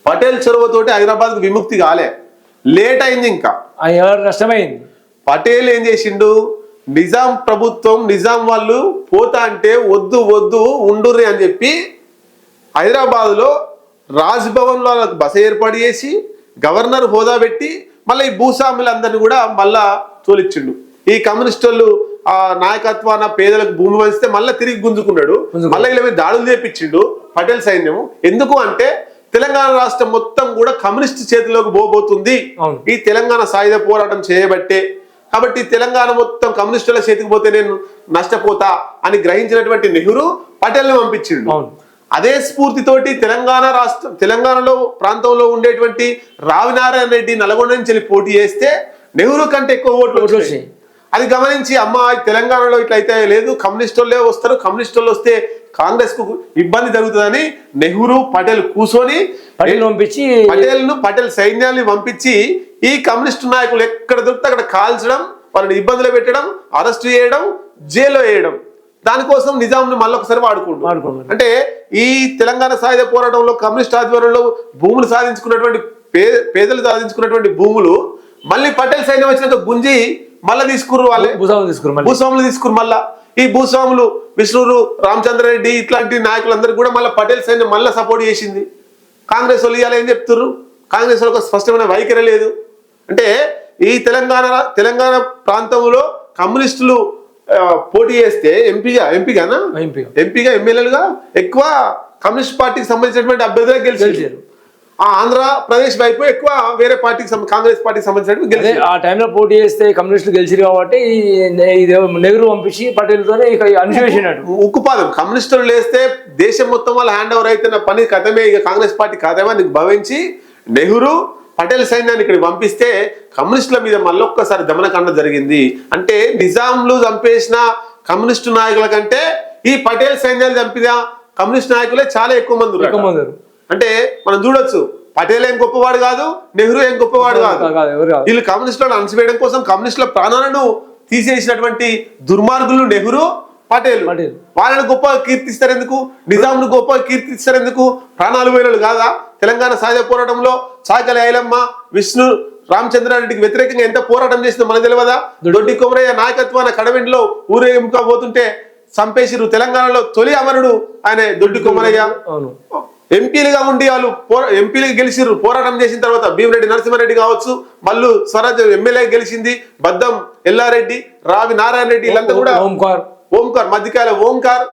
పటేల్ చొరవతోటి హైదరాబాద్కు విముక్తి కాలే, లేట్ అయింది. ఇంకా నష్టమైంది. పటేల్ ఏం చేసిండు, నిజాం ప్రభుత్వం నిజాం వాళ్ళు పోతా అంటే వద్దు వద్దు ఉండుర్రి అని చెప్పి హైదరాబాద్లో రాజ్భవన్ లో బస ఏర్పాటు చేసి గవర్నర్ హోదా పెట్టి మళ్ళీ ఈ భూస్వాములందరినీ కూడా మళ్ళా తోలిచ్చిండు. ఈ కమ్యూనిస్టులు ఆ నాయకత్వాన పేదలకు భూమి పంచితే మళ్ళీ తిరిగి గుంజుకున్నాడు. మళ్ళీ ఇలా మీద దాడులు చేపించిండు పటేల్ సైన్యము. ఎందుకు అంటే తెలంగాణ రాష్ట్రం మొత్తం కూడా కమ్యూనిస్ట్ చేతిలోకి పోబోతుంది ఈ తెలంగాణ సాయుధ పోరాటం చేయబట్టే. కాబట్టి తెలంగాణ మొత్తం కమ్యూనిస్టుల చేతికి పోతే నేను నష్టపోతా అని గ్రహించినటువంటి నెహ్రూ పటేల్ని పంపించిండు. అదే స్ఫూర్తితోటి తెలంగాణలో ప్రాంతంలో ఉండేటువంటి రావినారాయణ రెడ్డి నల్గొండ నుంచి వెళ్ళి పోటీ చేస్తే నెహ్రూ కంటే ఎక్కువ ఓట్లు వచ్చాయి. అది గమనించి అమ్మ తెలంగాణలో ఇట్లయితే లేదు, కమ్యూనిస్టులే వస్తారు, కమ్యూనిస్టులు వస్తే కాంగ్రెస్ కు ఇబ్బంది జరుగుతుందని నెహ్రూ పటేల్ కూర్చొని పటేల్ సైన్యాన్ని పంపించి ఈ కమ్యూనిస్టు నాయకులు ఎక్కడ దొరికితే అక్కడ కాల్చడం, వాళ్ళని ఇబ్బందులు పెట్టడం, అరెస్ట్ చేయడం, జైల్లో వేయడం. దానికోసం నిజాంను మళ్ళొకసారి వాడుకుంటారు. అంటే ఈ తెలంగాణ సాయుధ పోరాటంలో కమ్యూనిస్ట్ ఆధ్వర్యంలో భూములు సాధించుకున్నటువంటి పేదలు సాధించుకున్నటువంటి భూములు మళ్ళీ పటేల్ సైన్యం వచ్చినాక గుంజి మళ్ళీ తీసుకుర్రు, వాళ్ళే భూస్వాములు తీసుకురు. మళ్ళా ఈ భూస్వాములు విష్ణురు, రామచంద్రారెడ్డి ఇట్లాంటి నాయకులందరూ కూడా మళ్ళీ పటేల్ సైన్యం మళ్ళీ సపోర్ట్ చేసింది. కాంగ్రెస్ వాళ్ళు ఇవాళ ఏం చెప్తున్నారు, కాంగ్రెస్ వాళ్ళకి స్పష్టమైన వైఖరి లేదు. అంటే ఈ తెలంగాణ ప్రాంతంలో కమ్యూనిస్టులు పోటీ చేస్తే ఎంపీగా ఎమ్మెల్యేలుగా ఎక్కువ కమ్యూనిస్ట్ పార్టీకి సంబంధించినటువంటి అభ్యర్థులకు గెలిచారు. ఆంధ్రప్రదేశ్ వైపు ఎక్కువ వేరే పార్టీకి కాంగ్రెస్ పార్టీకి సంబంధించినట్టు గెలిచారు. ఆ టైంలో పోటీ చేస్తే కమ్యూనిస్టులు గెలిచారు కాబట్టి నెహ్రూ పంపించి పటేల్తోనే అన్వేషించాడు. ఉక్కుపాదం కమ్యూనిస్టులు లేస్తే దేశం మొత్తం వాళ్ళ హ్యాండ్ ఓవర్ అయితే పని కథమే, ఇక కాంగ్రెస్ పార్టీ కథమే భావించి నెహ్రూ పటేల్ సైన్యాన్ని ఇక్కడ పంపిస్తే కమ్యూనిస్టుల మీద మళ్ళొక్కసారి దమనకాండ జరిగింది. అంటే నిజాంలు చంపేసిన కమ్యూనిస్టు నాయకుల కంటే ఈ పటేల్ సైన్యాలు చంపిన కమ్యూనిస్ట్ నాయకులే చాలా ఎక్కువ మంది ఉన్నారు. అంటే మనం చూడొచ్చు, పటేల్ ఏం గొప్పవాడు కాదు, నెహ్రూ ఏం గొప్పవాడు కాదు. వీళ్ళు కమ్యూనిస్టులను అణచివేయడం కోసం కమ్యూనిస్టుల ప్రాణాలను తీసేసినటువంటి దుర్మార్గులు నెహ్రూ, పటేల్. వాళ్ళని గొప్ప కీర్తిస్తారు ఎందుకు, నిజాంను గొప్ప కీర్తిస్తారు ఎందుకు? ప్రాణాలు పోయినలు కాదా? తెలంగాణ సాయుధ పోరాటంలో చాకలి ఐలమ్మ, విష్ణు రామచంద్రారెడ్డికి వ్యతిరేకంగా ఎంత పోరాటం చేసిందో మనకు తెలియదా? దొడ్డి కొమరయ్య నాయకత్వాన కడవెండిలో ఊరేగింపుగా పోతుంటే చంపేసిరు. తెలంగాణలో తొలి అమరుడు ఆయన దొడ్డి కొమరయ్య. ఎంపీలుగా ఉండి వాళ్ళు ఎంపీలుగా గెలిచిర్రు. పోరాటం చేసిన తర్వాత భీమిరెడ్డి నరసింహారెడ్డి కావచ్చు, మల్లు స్వరాజ్ ఎమ్మెల్యే గెలిచింది, బద్దం ఎల్లారెడ్డి, రావి నారాయణ రెడ్డి, వీళ్ళంతా కూడా ఓంకార్ మధ్యకాల ఓంకార్